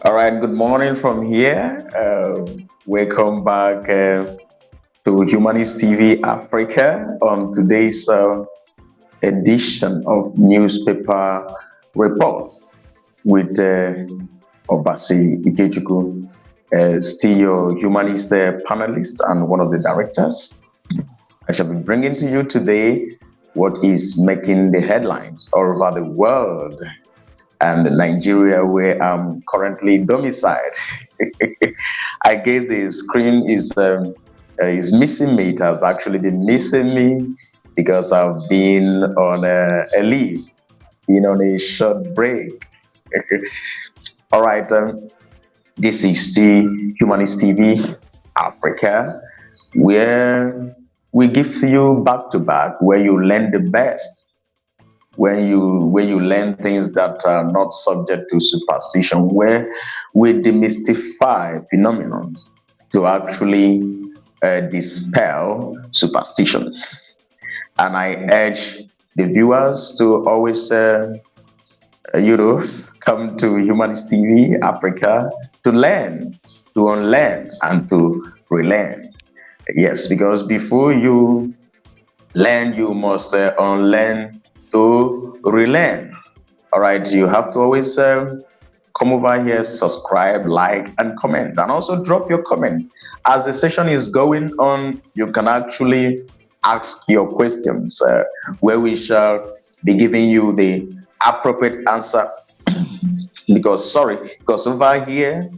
All right, good morning from here. Welcome back to Humanist TV Africa on today's edition of Newspaper Reports with Obasi Ikechukwu, still your Humanist panelist and one of the directors. I shall be bringing to you today what is making the headlines all over the world and Nigeria, where I'm currently domiciled. I guess the screen is missing me. It has actually been missing me because I've been on a leave, been on a short break. All right, this is the Humanist TV Africa, where we give to you back to back, where you learn the best, where you learn things that are not subject to superstition, where we demystify phenomenon to actually dispel superstition. And I urge the viewers to always, come to Humanist TV Africa to learn, to unlearn, and to relearn. Yes, because before you learn, you must unlearn to relearn. All right, you have to always come over here, subscribe, like, and comment, and also drop your comments. As the session is going on, you can actually ask your questions, where we shall be giving you the appropriate answer. because over here,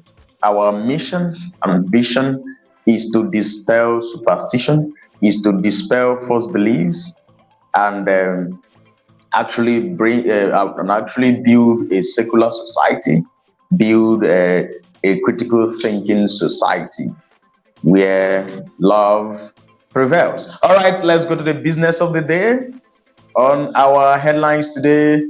our mission and vision is to dispel superstition, is to dispel false beliefs, and actually build a secular society, build a critical thinking society where love prevails. All right, let's go to the business of the day. On our headlines today,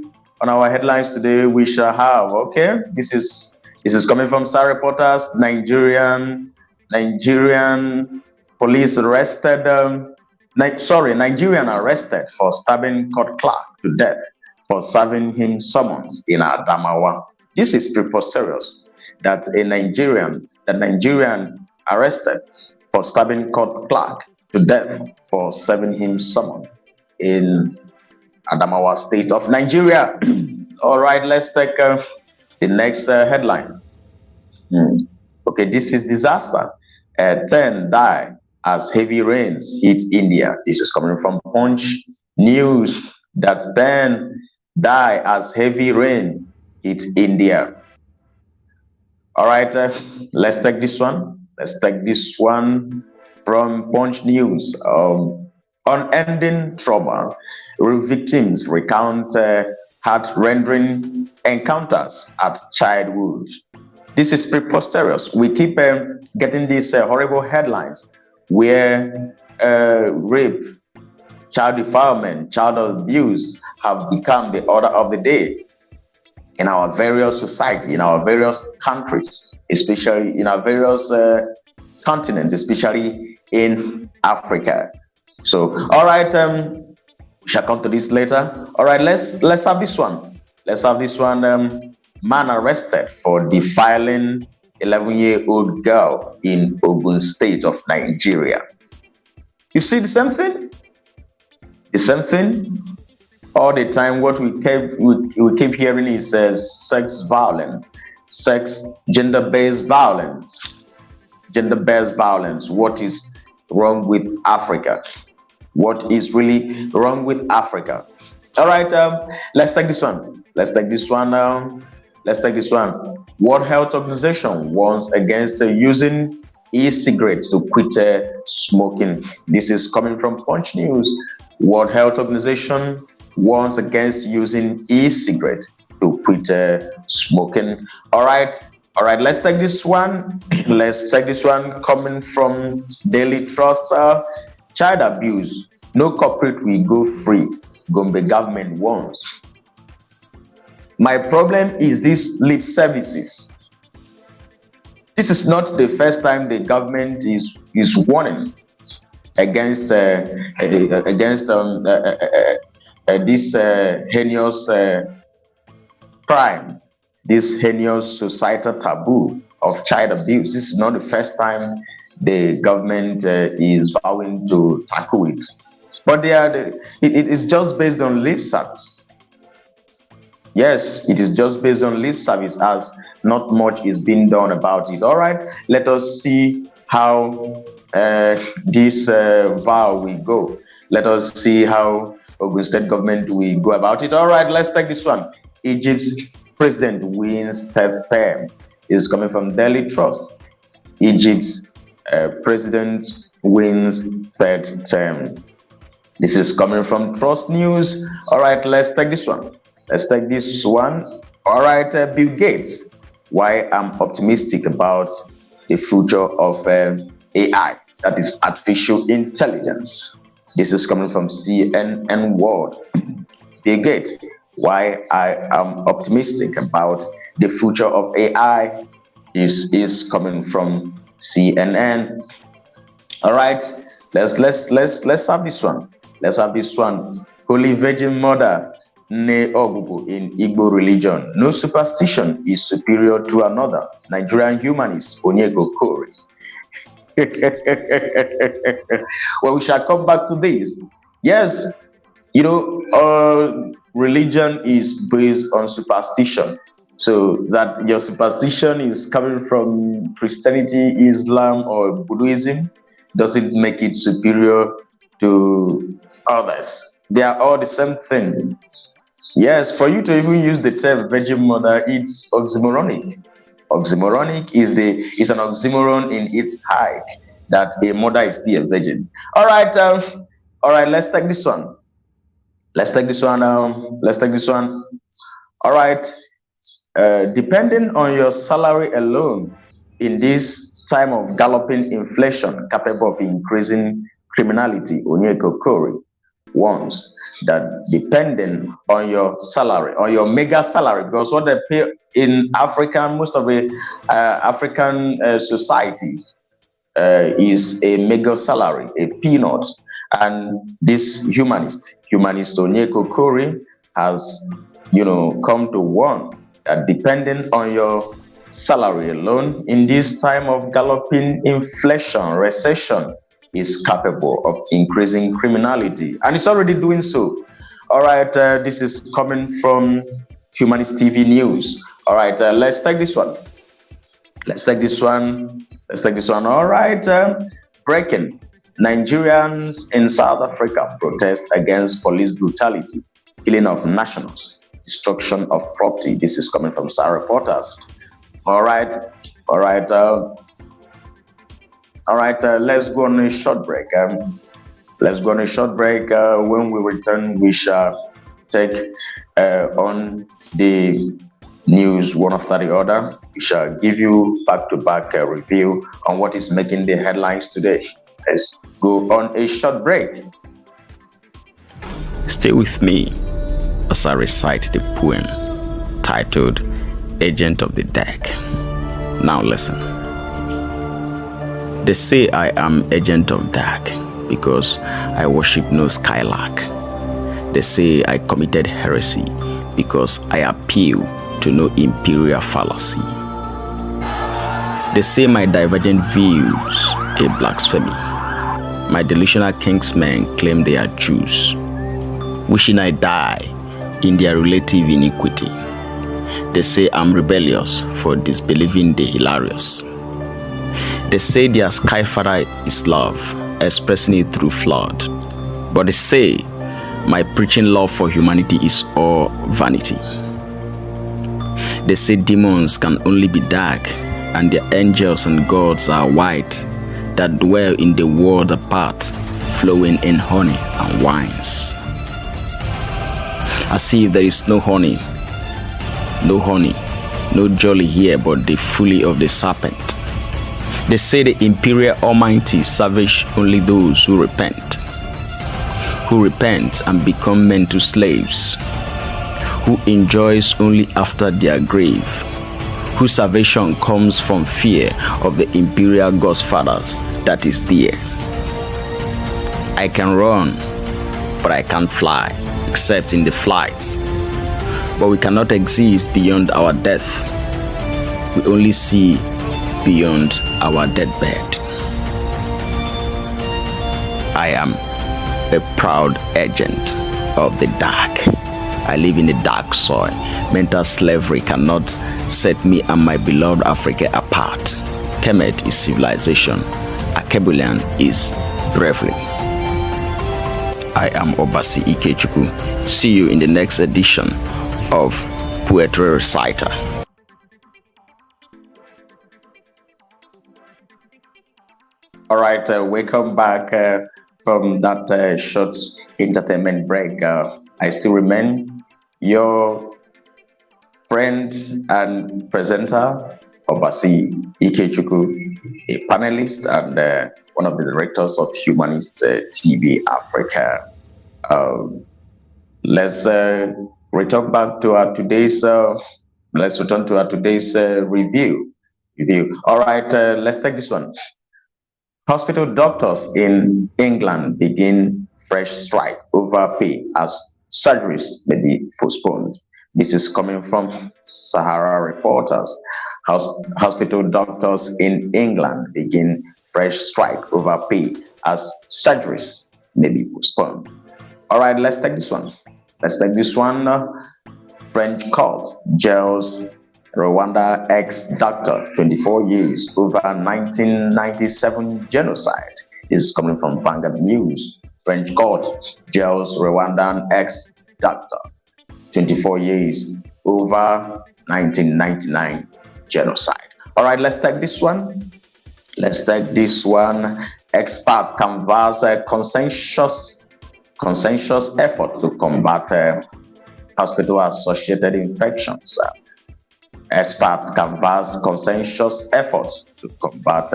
we shall have, okay, this is coming from Star Reporters. Nigerian police arrested Nigerian arrested for stabbing court clerk to death for serving him summons in Adamawa. This is preposterous that a Nigerian arrested for stabbing court clerk to death for serving him summons in Adamawa state of Nigeria. All right, let's take the next headline. Okay, this is disaster. 10 die as heavy rains hit India. This is coming from Punch News, that 10 die as heavy rain hit India. All right, let's take this one. Let's take this one from Punch News. Unending trauma, victims recount heart-rending encounters at childhood. This is preposterous. We keep getting these horrible headlines where rape, child defilement, child abuse have become the order of the day in our various society, in our various countries, especially in our various continents, especially in Africa. So, all right, we shall come to this later. All right, let's have this one. Let's have this one. Man arrested for defiling 11-year-old girl in Ogun State of Nigeria. You see the same thing? The same thing? All the time, what we keep hearing is sex violence, sex, gender-based violence, gender-based violence. What is wrong with Africa? What is really wrong with Africa? All right, let's take this one. Let's take this one. Let's take this one. World Health Organization warns against using e-cigarettes to quit smoking. This is coming from Punch News. World Health Organization warns against using e-cigarettes to quit smoking. All right, all right. Let's take this one. Let's take this one coming from Daily Trust. Child abuse. No corporate will go free. Gombe government warns. My problem is these lip services. This is not the first time the government is warning against this heinous crime, this heinous societal taboo of child abuse. This is not the first time the government is vowing to tackle it, but it is just based on lip service. Yes, it is just based on lip service, as not much is being done about it. All right, let us see how this vow will go. Let us see how Ogun State government will go about it. All right, let's take this one. Egypt's president wins third term. Is coming from Daily Trust. Egypt's president wins third term. This is coming from Trust News. All right, let's take this one. Let's take this one. All right, Bill Gates. Why I'm optimistic about the future of AI, that is artificial intelligence. This is coming from CNN World. Bill Gates. Why I am optimistic about the future of AI. This is coming from CNN. All right, let's have this one. Let's have this one. Holy Virgin Mother Ne Ogugu in Igbo religion. No superstition is superior to another. Nigerian humanist Onyego Kori. Well, we shall come back to this. Yes, you know, religion is based on superstition. So that your superstition is coming from Christianity, Islam, or Buddhism doesn't make it superior to others. They are all the same thing. Yes, for you to even use the term Virgin Mother, it's oxymoronic. Oxymoronic is an oxymoron in its height, that a mother is still a virgin. All right, let's take this one. Let's take this one. Let's take this one. All right. Depending on your salary alone in this time of galloping inflation capable of increasing criminality, Onyeko Kori warns that depending on your salary, on your mega salary, because what they pay in African, most of the African societies is a mega salary, a peanut. And this humanist Onyeko Kori has, come to warn that depending on your salary alone in this time of galloping inflation, recession, is capable of increasing criminality, and it's already doing so. All right, this is coming from Humanist TV News. All right, let's take this one. Let's take this one. Let's take this one. All right, breaking. Nigerians in South Africa protest against police brutality, killing of nationals, destruction of property. This is coming from SAR reporters. All right, all right. All right, let's go on a short break. Let's go on a short break. When we return, we shall take on the news one after the other. We shall give you back-to-back review on what is making the headlines today. Let's go on a short break. Stay with me as I recite the poem titled Agent of the Dark. Now listen. They say I am agent of dark because I worship no skylark. They say I committed heresy because I appeal to no imperial fallacy. They say my divergent views a blasphemy. My delusional kingsmen claim they are Jews. wishing I die in their relative iniquity. They say I'm rebellious for disbelieving the hilarious. They say their sky father is love, expressing it through flood. But they say my preaching love for humanity is all vanity. They say demons can only be dark, and their angels and gods are white, that dwell in the world apart, flowing in honey and wines. As if there is no honey, no jolly here but the folly of the serpent. They say the imperial almighty savage only those who repent and become mental slaves, who enjoys only after their grave, whose salvation comes from fear of the imperial godfathers that is there. I can run, but I can't fly, except in the flights. But we cannot exist beyond our death. We only see beyond our deathbed. I am a proud agent of the dark. I live in the dark soil. Mental slavery cannot set me and my beloved Africa apart. Kemet is civilization. Akebulian is bravery. I am Obasi Ikechukwu. See you in the next edition of Poetry Reciter. All right, welcome back from that short entertainment break. I still remain your friend and presenter, Obasi Ikechukwu, a panelist and one of the directors of Humanist TV Africa. Let's return back to our today's. Let's return to our today's review. All right, let's take this one. Hospital doctors in England begin fresh strike over pay as surgeries may be postponed. This is coming from Sahara Reporters. Hospital doctors in England begin fresh strike over pay as surgeries may be postponed. All right, let's take this one. French court jails Rwanda ex-doctor 24 years over 1997 genocide. This is coming from Vanguard News. French court jails Rwandan ex-doctor 24 years over 1999 genocide. All right, let's take this one. Experts canvass a consensus effort to combat hospital-associated infections. Experts canvass consensus efforts to combat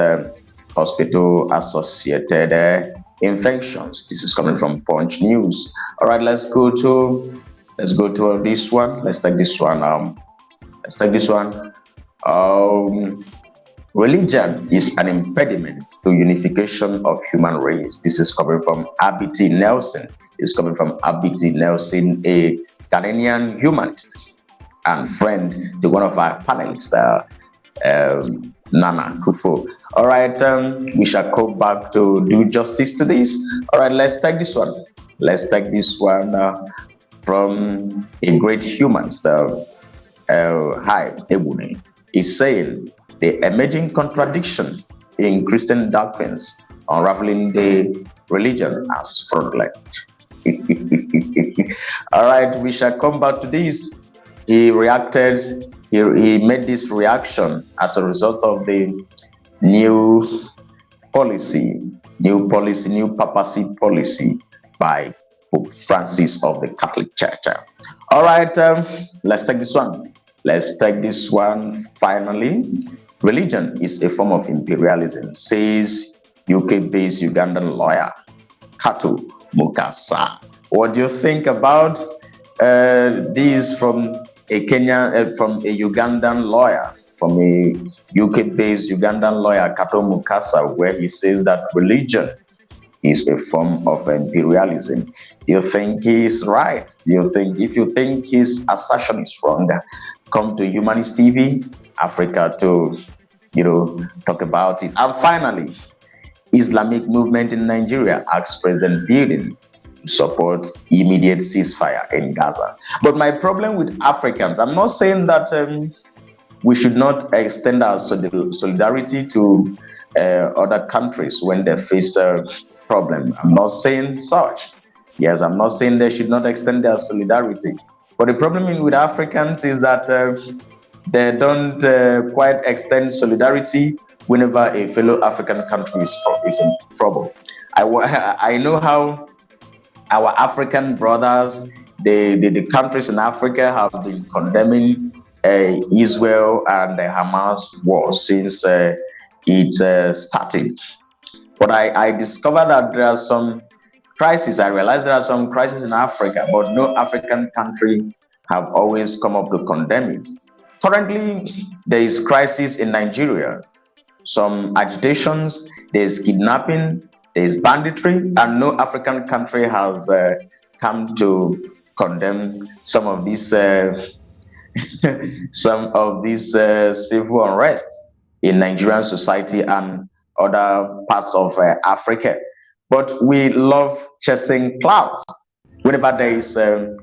hospital-associated infections. This is coming from Punch News. All right, let's go to this one. Let's take this one. Religion is an impediment to unification of human race. This is coming from Abiti Nelson. It's coming from Abiti Nelson, a Ghanaian humanist and friend to one of our panelists, Nana Kufo. All right, we shall go back to do justice to this. All right, let's take this one. From a great humanist, Hi Ebune, is saying the emerging contradiction in Christian doctrines unraveling the religion as fraudulent. All right, we shall come back to this. He made this reaction as a result of the new papacy policy by Pope Francis of the Catholic Church. All right, let's take this one. Finally, religion is a form of imperialism, says UK-based Ugandan lawyer Kato Mukasa. What do you think about this from a Ugandan lawyer, from a UK-based Ugandan lawyer, Kato Mukasa, where he says that religion is a form of imperialism? Do you think he's right? If you think his assertion is wrong, come to Humanist TV Africa to talk about it. And finally, Islamic movement in Nigeria asks President Biden support immediate ceasefire in Gaza. But my problem with Africans, I'm not saying that we should not extend our solidarity to other countries when they face a problem. I'm not saying such. Yes, I'm not saying they should not extend their solidarity. But the problem with Africans is that they don't quite extend solidarity whenever a fellow African country is in trouble. I know how our African brothers, the countries in Africa have been condemning Israel and the Hamas war since it started. But I discovered that there are some crises. I realized there are some crises in Africa, but no African country have always come up to condemn it. Currently, there is crisis in Nigeria, some agitations, there is kidnapping, there is banditry, and no African country has come to condemn some of these civil unrests in Nigerian society and other parts of Africa. But we love chasing clouds. Whenever there is an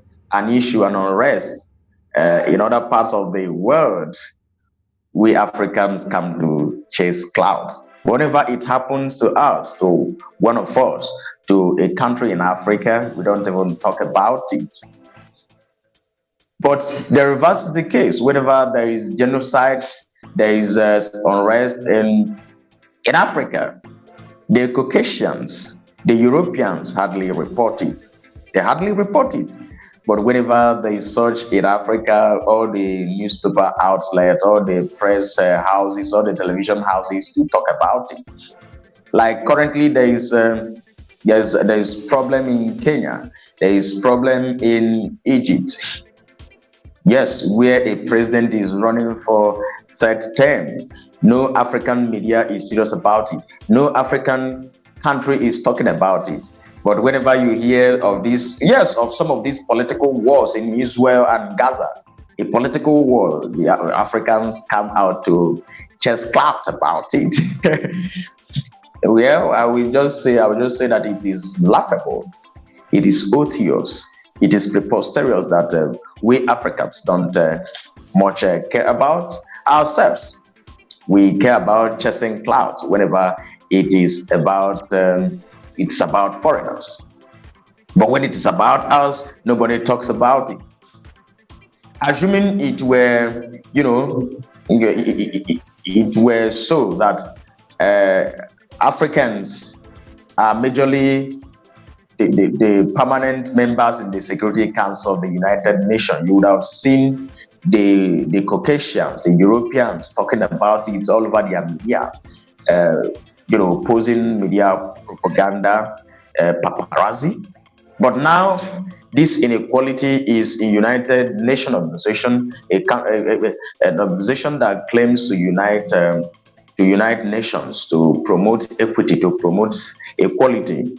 issue, an unrest in other parts of the world, we Africans come to chase clouds. Whenever it happens to us, to one of us, to a country in Africa, we don't even talk about it. But the reverse is the case. Whenever there is genocide, there is unrest in Africa, the Caucasians, the Europeans hardly report it. They hardly report it. But whenever there is such in Africa, all the newspaper outlets, all the press houses, all the television houses do talk about it. Like currently, there is problem in Kenya, there is problem in Egypt. Yes, where a president is running for third term. No African media is serious about it. No African country is talking about it. But whenever you hear of this, yes, of some of these political wars in Israel and Gaza, a political war, the Africans come out to just clap about it. Well, I will just say that it is laughable, it is odious, it is preposterous that we Africans don't much care about ourselves. We care about chasing clouds whenever it is about it's about foreigners. But when it is about us, nobody talks about it. Assuming it were, it were so that Africans are majorly the permanent members in the Security Council of the United Nations, you would have seen the Caucasians, the Europeans talking about it all over their media, posing media propaganda, paparazzi. But now this inequality is in United Nations organization, an organization that claims to unite nations, to promote equity, to promote equality,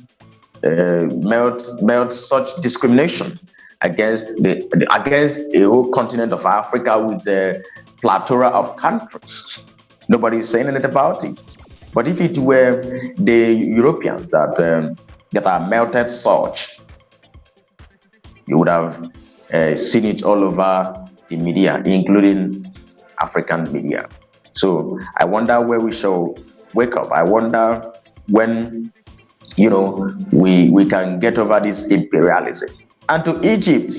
melt such discrimination against against a whole continent of Africa with a plethora of countries. Nobody is saying anything about it. But if it were the Europeans that are melted such, you would have seen it all over the media, including African media. So I wonder where we shall wake up. I wonder when we can get over this imperialism. And to Egypt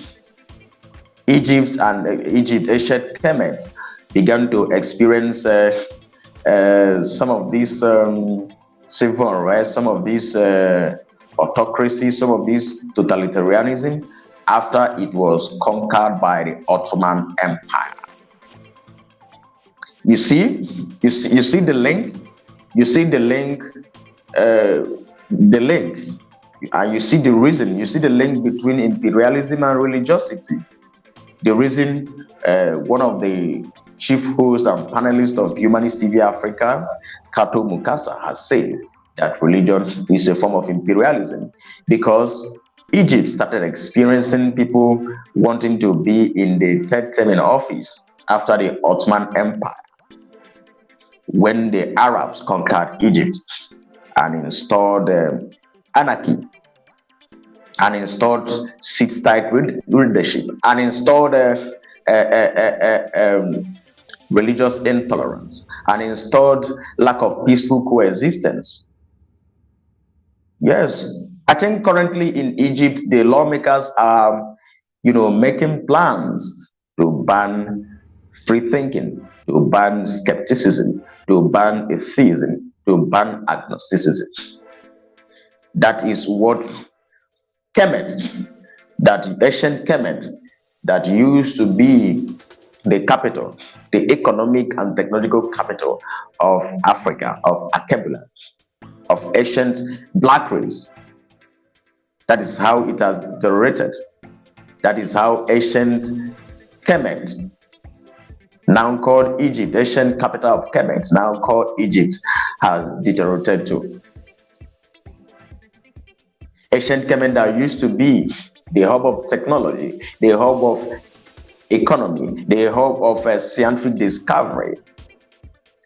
and ancient Kemet began to experience some of these civil unrest, some of these autocracy, some of this totalitarianism after it was conquered by the Ottoman Empire. You see the link. You see the link. And you see the reason. You see the link between imperialism and religiosity. The reason one of the chief hosts and panelists of Humanist TV Africa, Kato Mukasa, has said that religion is a form of imperialism because Egypt started experiencing people wanting to be in the third term in office after the Ottoman Empire, when the Arabs conquered Egypt and installed anarchy. and installed seat-tight leadership, and installed religious intolerance, and installed lack of peaceful coexistence. Yes, I think currently in Egypt, the lawmakers are, making plans to ban free thinking, to ban skepticism, to ban atheism, to ban agnosticism. That is what Kemet, that ancient Kemet, that used to be the capital, the economic and technological capital of Africa, of Akebula, of ancient black race. That is how it has deteriorated. That is how ancient Kemet, now called Egypt, ancient capital of Kemet, now called Egypt, has deteriorated to. Ancient Kemet that used to be the hub of technology, the hub of economy, the hub of scientific discovery.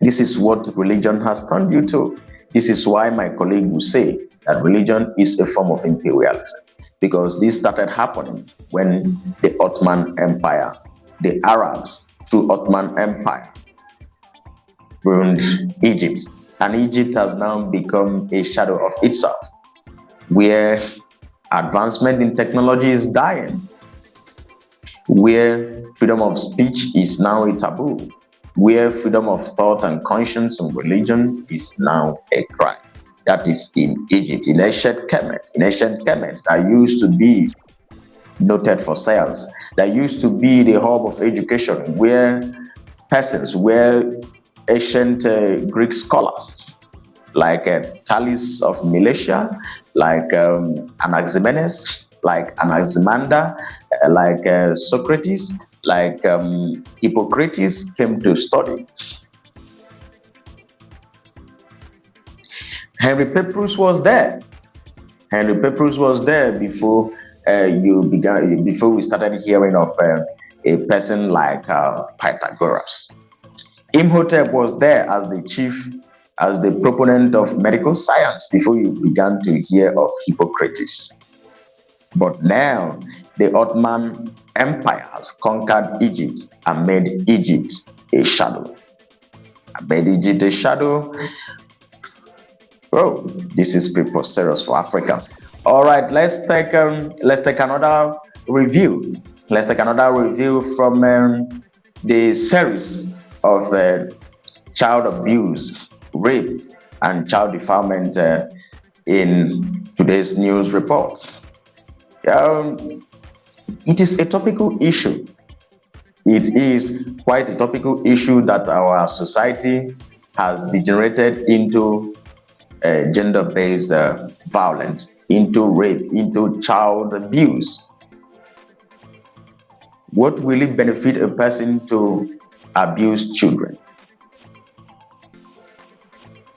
This is what religion has turned you to. This is why my colleague will say that religion is a form of imperialism, because this started happening when the Ottoman Empire, the Arabs through Ottoman Empire, ruined Egypt, and Egypt has now become a shadow of itself, where advancement in technology is dying, where freedom of speech is now a taboo, where freedom of thought and conscience and religion is now a crime. That is in Egypt, in ancient Kemet. In ancient Kemet, that used to be noted for science, that used to be the hub of education, where ancient Greek scholars like Thales of Milesia, like Anaximenes, like Anaximander, like Socrates, like Hippocrates came to study. Henry Pepperus was there. Henry Pepperus was there before before we started hearing of a person like Pythagoras. Imhotep was there as the chief, as the proponent of medical science before you began to hear of Hippocrates. But now the Ottoman Empire has conquered Egypt and made Egypt a shadow. Oh, this is preposterous for Africa. All right, let's take another review. Let's take another review from the series of child abuse, rape, and child defilement in today's news report. It is a topical issue. It is quite a topical issue that our society has degenerated into gender-based violence, into rape, into child abuse. What will it benefit a person to abuse children?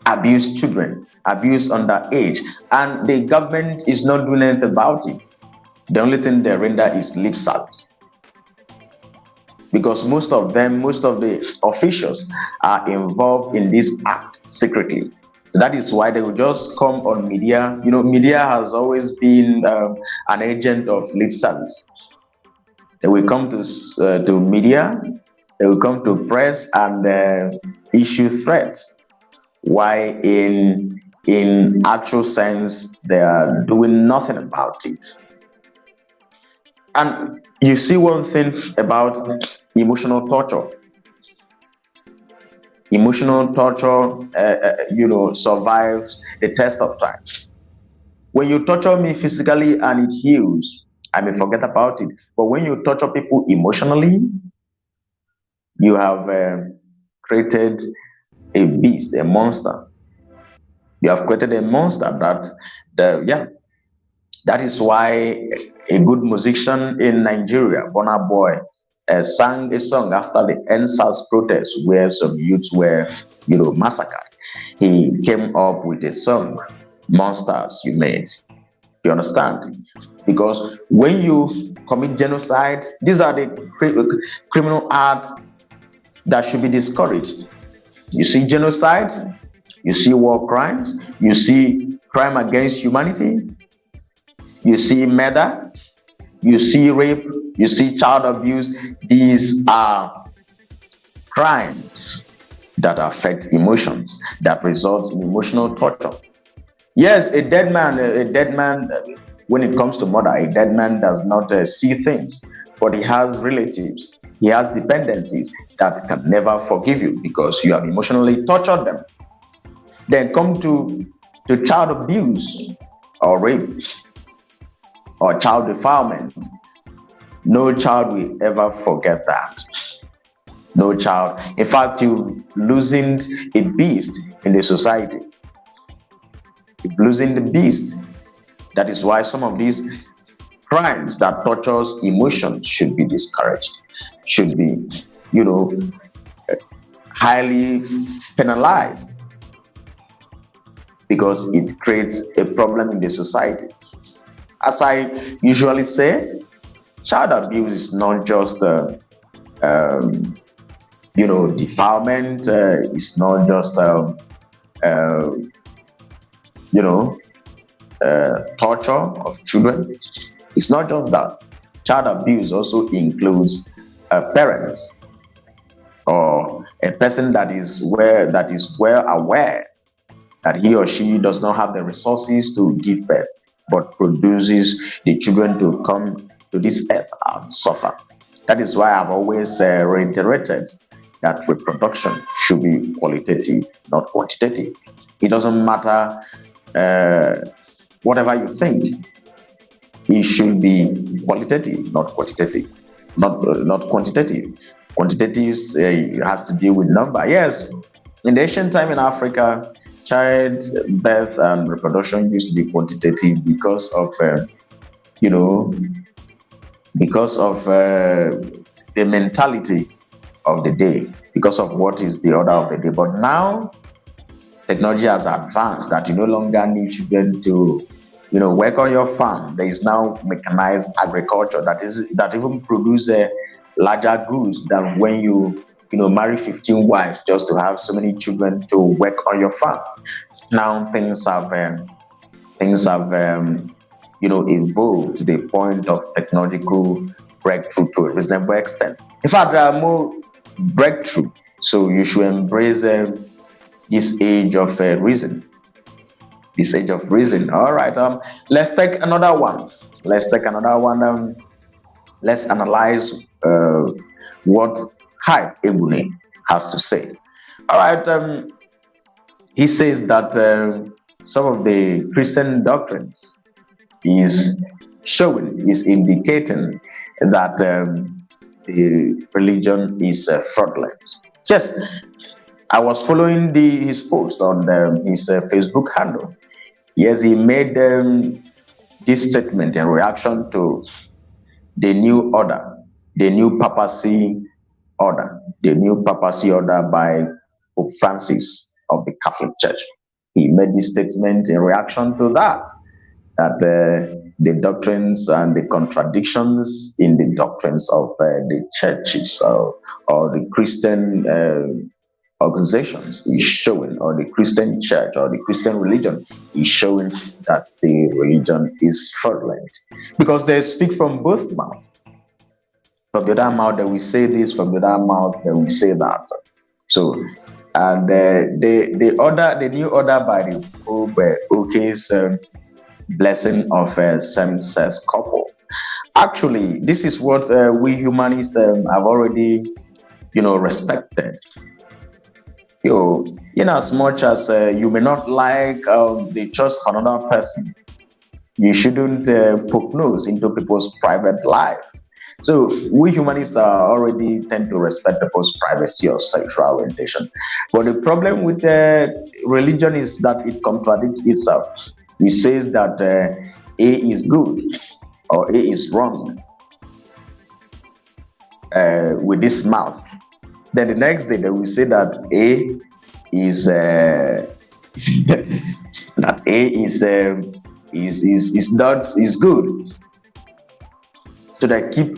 Abuse children, abuse underage, and the government is not doing anything about it. The only thing they render is lip service, because most of the officials are involved in this act secretly. So that is why they will just come on media. Media has always been an agent of lip service. They will come to media, they will come to press and issue threats. Why in actual sense they are doing nothing about it. And you see one thing about emotional torture. Emotional torture, survives the test of time. When you torture me physically and it heals, I may forget about it. But when you torture people emotionally, you have created a beast, a monster. You have created a monster that is why a good musician in Nigeria, Burna Boy, sang a song after the NSAS protest where some youths were, massacred. He came up with a song, Monsters You Made. You understand? Because when you commit genocide, these are the criminal acts that should be discouraged. You see genocide, you see war crimes, you see crime against humanity, you see murder, you see rape, you see child abuse. These are crimes that affect emotions, that results in emotional torture. Yes, a dead man, when it comes to murder, a dead man does not see things, but he has relatives, he has dependencies that can never forgive you because you have emotionally tortured them. Then come to child abuse or rape or child defilement. No child will ever forget that. No child. In fact, you losing a beast in the society. You're losing the beast. That is why some of these crimes that tortures emotions should be discouraged, should be, you know, highly penalized because it creates a problem in the society. As I usually say, child abuse is not just um, defilement. It's not just uh, you know torture of children. It's not just that. Child abuse also includes parents or a person that is well aware that he or she does not have the resources to give birth, but produces the children to come to this earth and suffer. That is why I've always reiterated that reproduction should be qualitative, not quantitative. It doesn't matter uh, whatever you think. It should be qualitative, not quantitative, not quantitative. Quantitative has to deal with number. Yes, in the ancient time in Africa, childbirth and reproduction used to be quantitative you know because of the mentality of the day, because of what is the order of the day. But now technology has advanced that you no longer need children to work on your farm. There is now mechanized agriculture that even produce larger goods than when you marry 15 wives just to have so many children to work on your farm. Now things have evolved to the point of technological breakthrough to a reasonable extent. In fact, there are more breakthrough. So you should embrace this age of reason. This age of reason. All right. Let's take another one. Let's take another one. Let's analyze what Hype Ebune has to say. All right. He says that some of the Christian doctrines is indicating that the religion is fraudulent. Yes, I was following his post on his Facebook handle. Yes, he made this statement in reaction to the new order, the new papacy the new papacy order by Pope Francis of the Catholic Church. He made this statement in reaction to that the doctrines and the contradictions in the doctrines of the churches or the Christian organizations is showing, or the Christian church or the Christian religion is showing that the religion is fraudulent because they speak from both mouths. From the other mouth, they will say this. From the other mouth, they will say that. So, and the new order by the Pope okays blessing of a same-sex couple. Actually, this is what we humanists have already, respected. In as much as you may not like the choice of another person, you shouldn't poke nose into people's private life. So we humanists are already tend to respect people's privacy or sexual orientation. But the problem with religion is that it contradicts itself. It says that A is good or A is wrong with this mouth. Then the next day they will say that A is that A is not is good. So they keep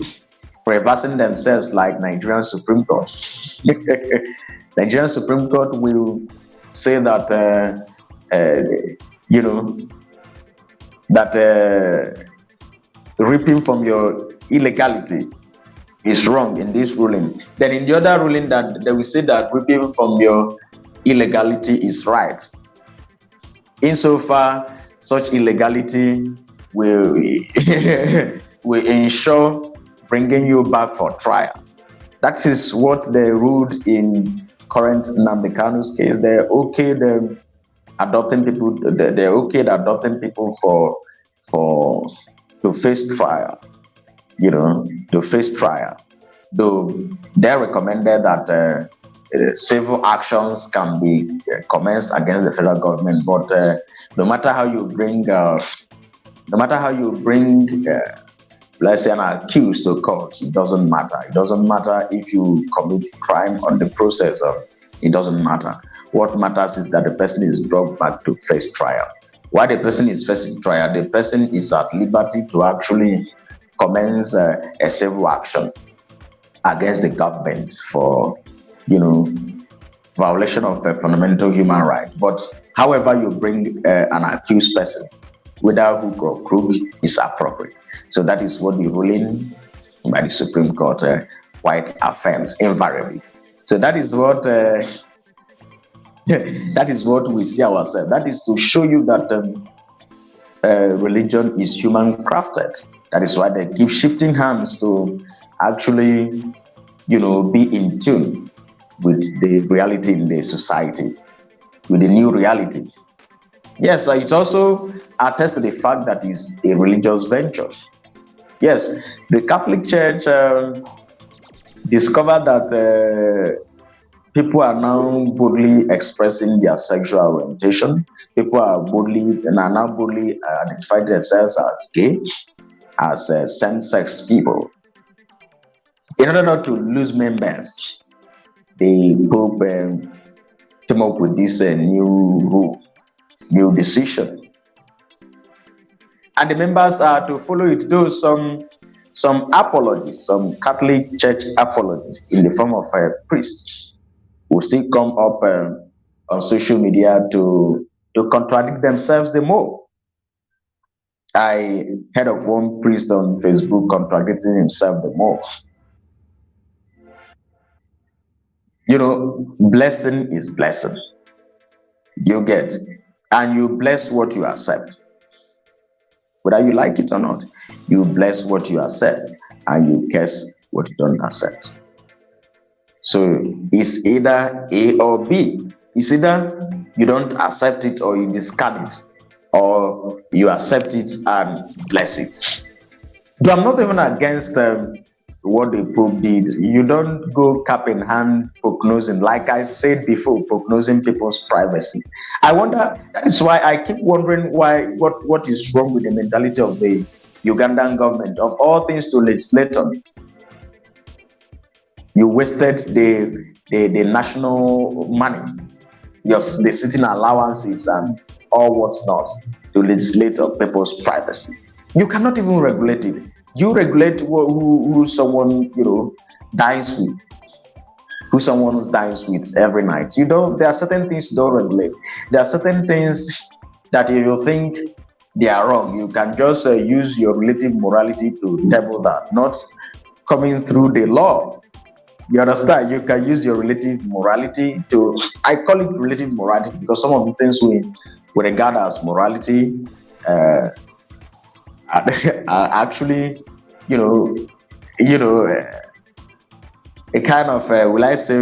reversing themselves like Nigerian Supreme Court. Nigerian Supreme Court will say that you know that reaping from your illegality is wrong in this ruling. Then in the other ruling that they will say that reaping from your illegality is right. Insofar such illegality will will ensure bringing you back for trial. That is what they ruled in current Nnamdi Kanu's case. They're okay them adopting people. They're okay adopting people for to face trial. To face trial. Though they recommended that civil actions can be commenced against the federal government, but no matter how you bring, let's say, an accused to court, it doesn't matter. It doesn't matter if you commit crime on the process of. It doesn't matter. What matters is that the person is brought back to face trial. While the person is facing trial, the person is at liberty to actually commence a civil action against the government for, violation of a fundamental human right. But however you bring an accused person, whether hook or crook, is appropriate. So that is what the ruling by the Supreme Court quite affirms invariably. So that is what that is what we see ourselves. That is to show you that religion is human crafted. That is why they keep shifting hands to actually, be in tune with the reality in the society, with the new reality. Yes, it also attests to the fact that it's a religious venture. Yes, the Catholic Church discovered that people are now boldly expressing their sexual orientation. People are now boldly identifying themselves as gay, as same-sex people. In order not to lose members, the Pope came up with this new rule, new decision, and the members are to follow it. Though some apologists, some Catholic Church apologists, in the form of priests, will still come up on social media to contradict themselves the more. I heard of one priest on Facebook contradicting himself the more. Blessing is blessing. You get, and you bless what you accept. Whether you like it or not, you bless what you accept, and you curse what you don't accept. So it's either A or B. It's either you don't accept it or you discard it, or you accept it and bless it. But I'm not even against what the Pope did. You don't go cap in hand prognosing, like I said before, prognosing people's privacy. I wonder, that is why I keep wondering what is wrong with the mentality of the Ugandan government, of all things to legislate on. You wasted the national money, the sitting allowances and all what's not, to legislate on people's privacy. You cannot even regulate it. You regulate who someone dines with, who someone dines with every night. There are certain things you don't regulate. There are certain things that if you think they are wrong, you can just use your relative morality to table that, not coming through the law. You understand? You can use your relative morality to, I call it relative morality because some of the things we regard as morality are actually, a kind of, will I say,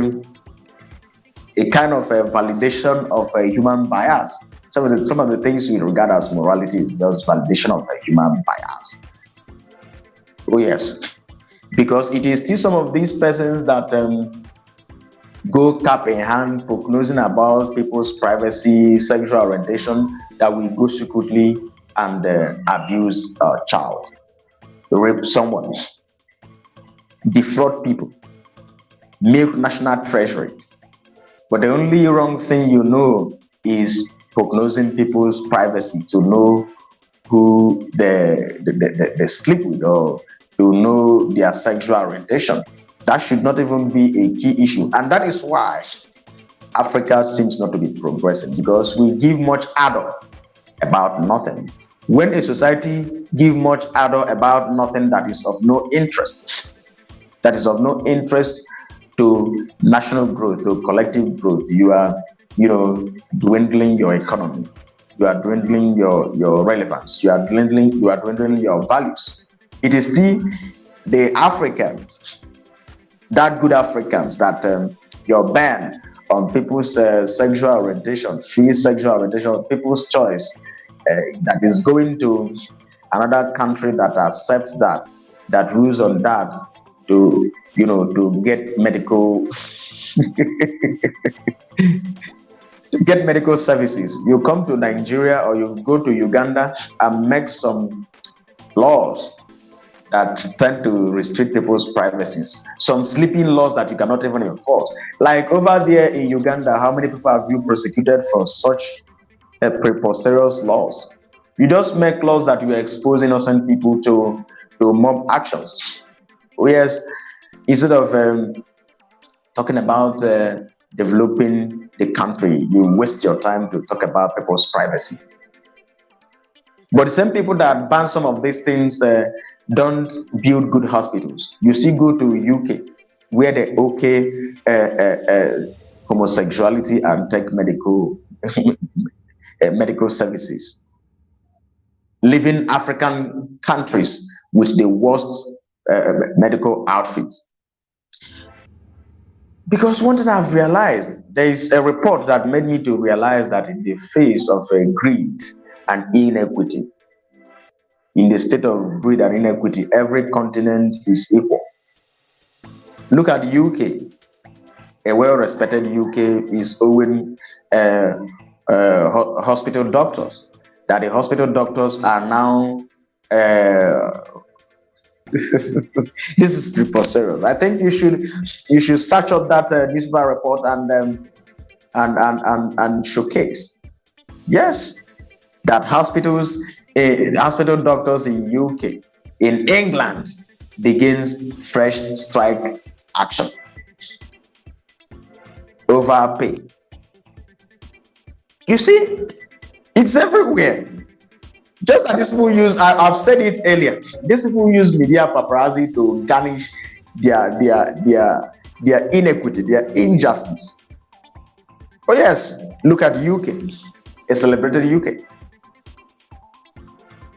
a kind of a validation of a human bias. Some of the things we regard as morality is just validation of a human bias. Oh yes, because it is still some of these persons that go cap in hand prognosing about people's privacy, sexual orientation, that will go secretly and abuse a child, rape someone, defraud people, milk national treasury. But the only wrong thing is prognosing people's privacy, to know who they sleep with or to know their sexual orientation. That should not even be a key issue. And that is why Africa seems not to be progressing, because we give much ado about nothing. When a society give much ardor about nothing that is of no interest to national growth, to collective growth, you are, dwindling your economy. You are dwindling your relevance. You are dwindling your values. It is still the Africans, that good Africans, that your ban on people's sexual orientation, free sexual orientation, people's choice, that is going to another country that accepts that rules on that, to to get medical services. You come to Nigeria or you go to Uganda and make some laws that tend to restrict people's privacies. Some sleeping laws that you cannot even enforce. Like over there in Uganda, how many people have you prosecuted for such preposterous laws? You just make laws that you expose innocent people to mob actions. Whereas instead of talking about developing the country, you waste your time to talk about people's privacy. But the same people that ban some of these things don't build good hospitals. You still go to UK where they okay homosexuality and take medical services, leaving African countries with the worst medical outfits. Because one thing I've realized, there is a report that made me to realize that in the face of greed and inequity, in the state of greed and inequity, every continent is equal. Look at the UK. A well-respected UK is owing hospital doctors. That the hospital doctors are now this is preposterous. I think you should search up that newspaper report and showcase. Yes, that hospital doctors in UK, in England, begins fresh strike action over pay. You see, it's everywhere. Just that these people I've said it earlier, these people use media paparazzi to garnish their inequity, their injustice. Oh yes, look at UK, a celebrated UK.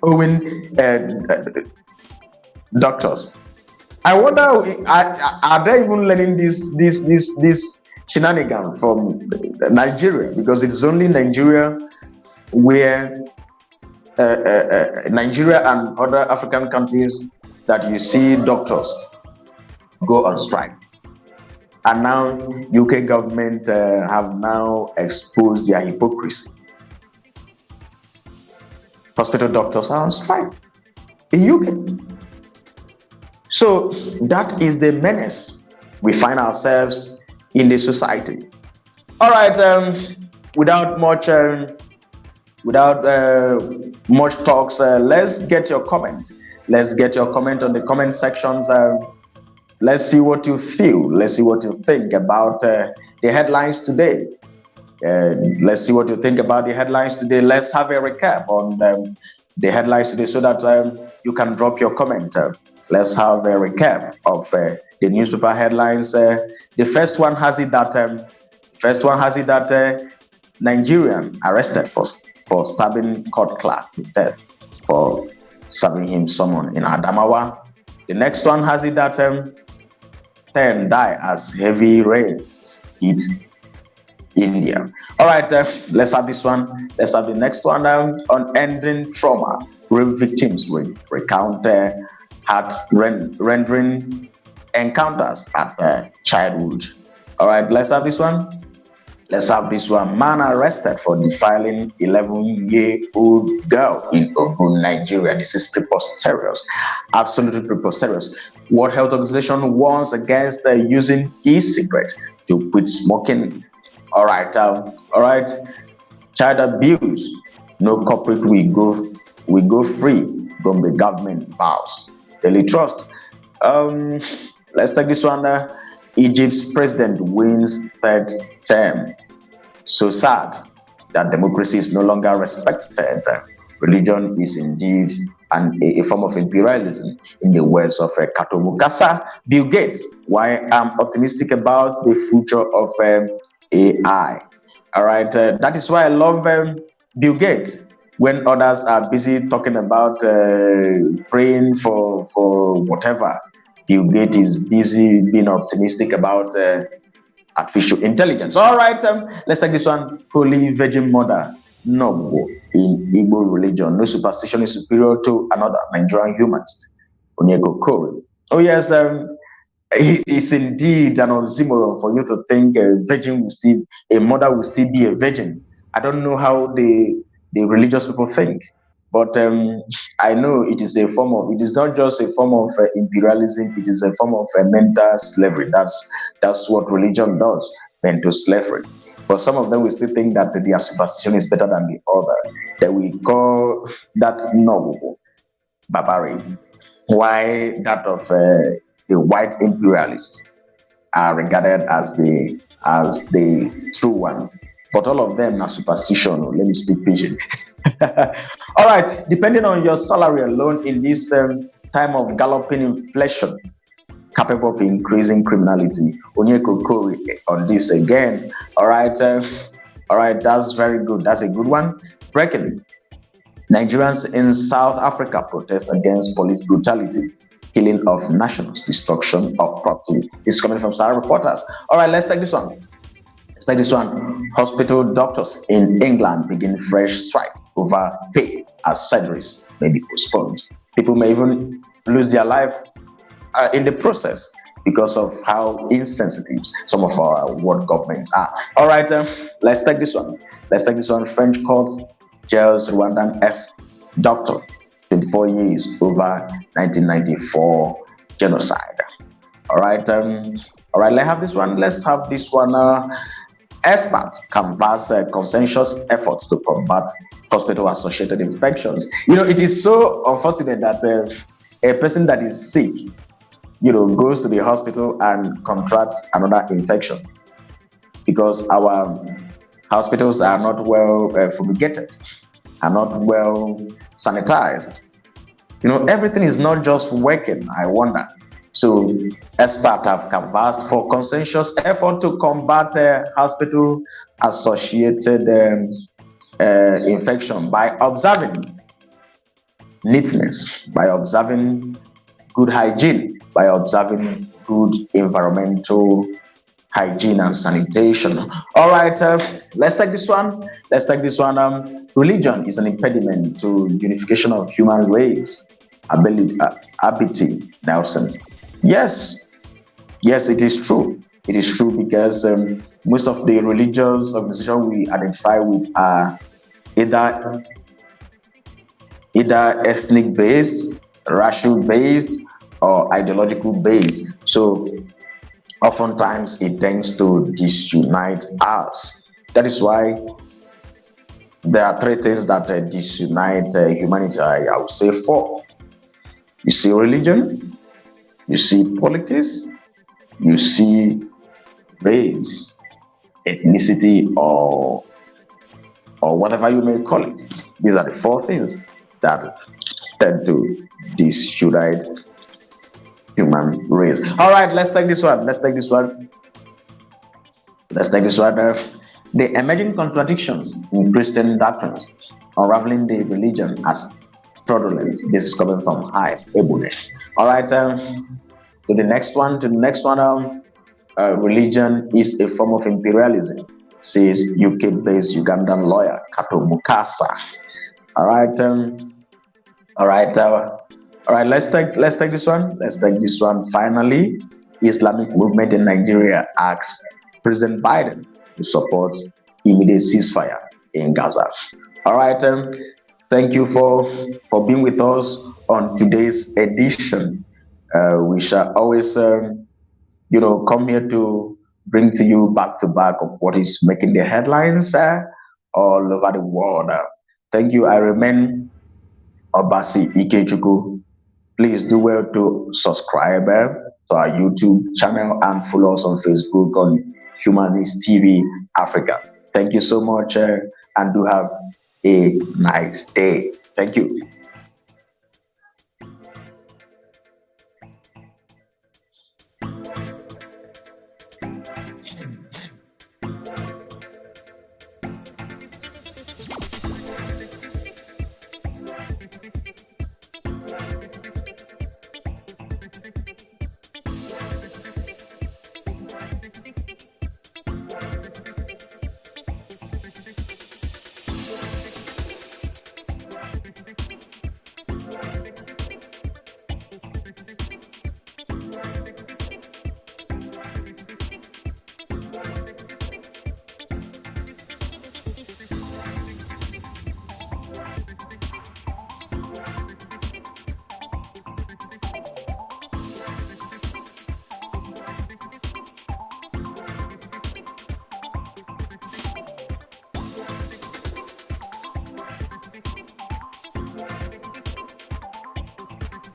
Owing doctors. I wonder, are they even learning this shenanigan from Nigeria? Because it's only Nigeria where Nigeria and other African countries that you see doctors go on strike. And now UK government have now exposed their hypocrisy. Hospital doctors are on strike in UK. So that is the menace we find ourselves in the society. All right, without much talks, let's get your comment. Let's get your comment on the comment sections. Let's see what you feel. Let's see what you think about the headlines today. Let's see what you think about the headlines today. Let's have a recap on the headlines today so that you can drop your comment. Let's have a recap of the newspaper headlines. The first one has it that Nigerian arrested for stabbing court clerk to death for serving him summon in Adamawa. The next one has it that 10 die as heavy rains hit India. All right, let's have this one. Let's have the next one on ending trauma. Rape victims will recount heart-rendering encounters at childhood. All right, let's have this one. Let's have this one. Man arrested for defiling 11-year-old girl in Ogun, Nigeria. This is preposterous. Absolutely preposterous. World Health Organization warns against using e-cigarette to quit smoking. All right. Child abuse. No culprit will go free. Gombe government vows. Daily Trust. Let's take this one. Egypt's president wins third term. So sad that democracy is no longer respected. Religion is indeed a form of imperialism, in the words of Kato Mukasa. Bill Gates, why I'm optimistic about the future of AI. All right, that is why I love Bill Gates. When others are busy talking about praying for whatever, Bill Gates is busy being optimistic about artificial intelligence. All right, let's take this one. Holy Virgin Mother, no, in Igbo religion, no superstition is superior to another. Nigerian humanist, Onyeko Kore. Oh yes, it's indeed an oxymoron for you to think a mother will still be a virgin. I don't know how the religious people think, but I know it is a form of. It is not just a form of imperialism. It is a form of mental slavery. That's what religion does, mental slavery. But some of them will still think that their superstition is better than the other. That we call that noble barbaric. Why that of the white imperialists are regarded as the true one. But all of them are superstition. Let me speak pigeon. All right, depending on your salary alone in this time of galloping inflation, capable of increasing criminality. Onyeko Kore on this again. All right, that's very good. That's a good one. Breaking. Nigerians in South Africa protest against police brutality, killing of nationals, destruction of property. This is coming from Sahara Reporters. All right, let's take this one. Let's take this one. Hospital doctors in England begin fresh strike over pay as surgeries may be postponed. People may even lose their life in the process because of how insensitive some of our world governments are. All right, let's take this one. Let's take this one. French court jails Rwandan ex-doctor 24 years over 1994 genocide. All right, let's have this one. Let's have this one. Experts canvass consensus efforts to combat hospital-associated infections. It is so unfortunate that a person that is sick, goes to the hospital and contracts another infection because our hospitals are not well fumigated, are not well sanitized. Everything is not just working, I wonder. So experts have canvassed for consensus effort to combat hospital-associated infection by observing neatness, by observing good hygiene, by observing good environmental hygiene and sanitation. All right, let's take this one. Religion is an impediment to unification of human race. Abiti Nelson. Yes, it is true. It is true because most of the religious organizations we identify with are either ethnic based, racial based, or ideological based. So oftentimes it tends to disunite us. That is why there are three things that disunite humanity. I would say four. You see religion, you see politics, you see race, ethnicity, or whatever you may call it. These are the four things that tend to disunite human race. All right, let's take this one. The emerging contradictions in Christian doctrines, unraveling the religion as fraudulent. This is coming from High Ebune. All right, to the next one. Religion is a form of imperialism, says UK-based Ugandan lawyer Kato Mukasa. All right. Let's take this one. Finally, Islamic movement in Nigeria asks President Biden to support immediate ceasefire in Gaza. All right. Thank you for being with us on today's edition. We shall always, come here to bring to you back to back of what is making the headlines all over the world. Thank you. I remain Obasi Ikechukwu. Please do well to subscribe to our YouTube channel and follow us on Facebook on Humanist TV Africa. Thank you so much and do have a nice day. Thank you.